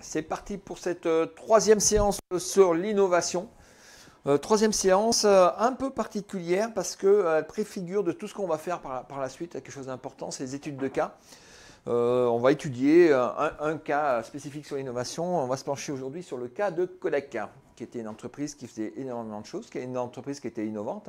C'est parti pour cette troisième séance sur l'innovation. Troisième séance un peu particulière parce qu'elle préfigure de tout ce qu'on va faire par la suite. Quelque chose d'important, c'est les études de cas. On va étudier un cas spécifique sur l'innovation. On va se pencher aujourd'hui sur le cas de Kodak, qui était une entreprise qui faisait énormément de choses, qui est une entreprise qui était innovante.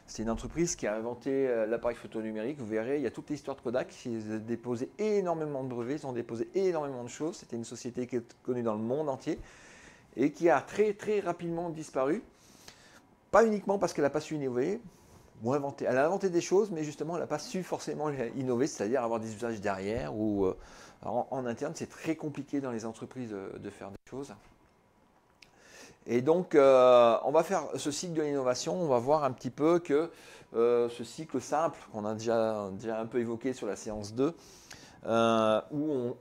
C'est une entreprise qui a inventé l'appareil photo numérique. Vous verrez, il y a toute l'histoire de Kodak. Ils ont déposé énormément de brevets, ils ont déposé énormément de choses. C'était une société qui est connue dans le monde entier et qui a très très rapidement disparu. Pas uniquement parce qu'elle n'a pas su innover ou inventer. Elle a inventé des choses, mais justement, elle n'a pas su forcément innover, c'est-à-dire avoir des usages derrière. Ou en interne, c'est très compliqué dans les entreprises de faire des choses. Et donc, on va faire ce cycle de l'innovation. On va voir un petit peu que ce cycle simple, qu'on a déjà un peu évoqué sur la séance 2, où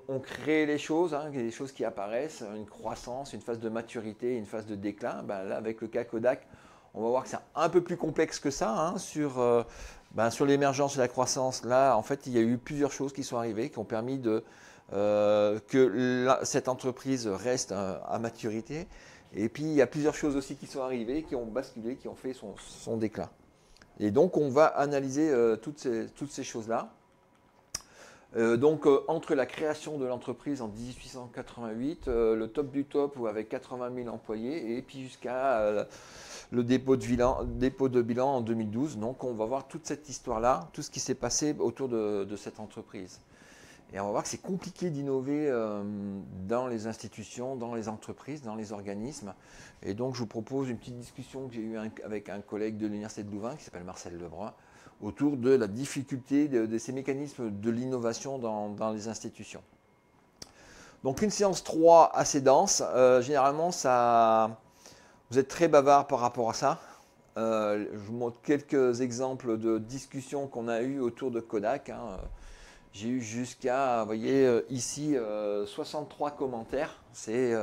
on crée les choses, les choses qui apparaissent, une croissance, une phase de maturité, une phase de déclin. Ben là, avec le cas Kodak, on va voir que c'est un peu plus complexe que ça. Sur l'émergence et la croissance, là, en fait, il y a eu plusieurs choses qui sont arrivées, qui ont permis que cette entreprise reste à maturité. Et puis, il y a plusieurs choses aussi qui sont arrivées, qui ont basculé, qui ont fait son déclin. Et donc, on va analyser toutes ces choses-là. Entre la création de l'entreprise en 1888, le top du top avec 80 000 employés, et puis jusqu'à le dépôt de bilan en 2012. Donc, on va voir toute cette histoire-là, tout ce qui s'est passé autour de cette entreprise. Et on va voir que c'est compliqué d'innover dans les institutions, dans les entreprises, dans les organismes. Et donc, je vous propose une petite discussion que j'ai eue avec un collègue de l'Université de Louvain qui s'appelle Marcel Lebrun, autour de la difficulté de ces mécanismes de l'innovation dans les institutions. Donc, une séance 3 assez dense. Généralement, vous êtes très bavard par rapport à ça. Je vous montre quelques exemples de discussions qu'on a eues autour de Kodak. J'ai eu jusqu'à, vous voyez ici, 63 commentaires. C'est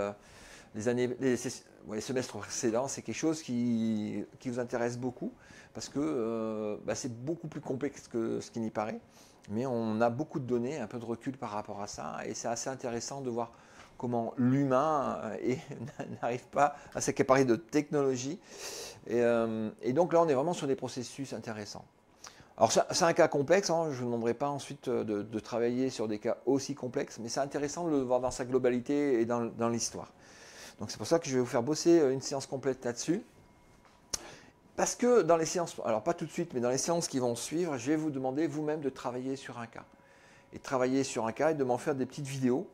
les semestres précédents, c'est quelque chose qui vous intéresse beaucoup parce que c'est beaucoup plus complexe que ce qui n'y paraît. Mais on a beaucoup de données, un peu de recul par rapport à ça. Et c'est assez intéressant de voir comment l'humain n'arrive pas à s'accaparer de technologie. Et donc là, on est vraiment sur des processus intéressants. Alors c'est un cas complexe, je ne vous demanderai pas ensuite de travailler sur des cas aussi complexes, mais c'est intéressant de le voir dans sa globalité et dans l'histoire. Donc c'est pour ça que je vais vous faire bosser une séance complète là-dessus. Parce que dans les séances, alors pas tout de suite, mais dans les séances qui vont suivre, je vais vous demander vous-même de travailler sur un cas. Et de travailler sur un cas et de m'en faire des petites vidéos.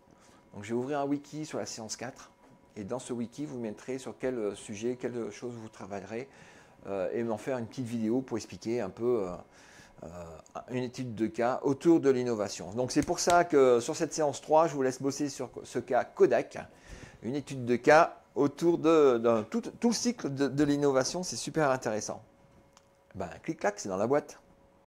Donc je vais ouvrir un wiki sur la séance 4. Et dans ce wiki, vous mettrez sur quel sujet, quelle chose vous travaillerez. Et m'en faire une petite vidéo pour expliquer un peu une étude de cas autour de l'innovation. Donc c'est pour ça que sur cette séance 3, je vous laisse bosser sur ce cas Kodak, une étude de cas autour de tout le cycle de l'innovation. C'est super intéressant. Clic-clac, c'est dans la boîte.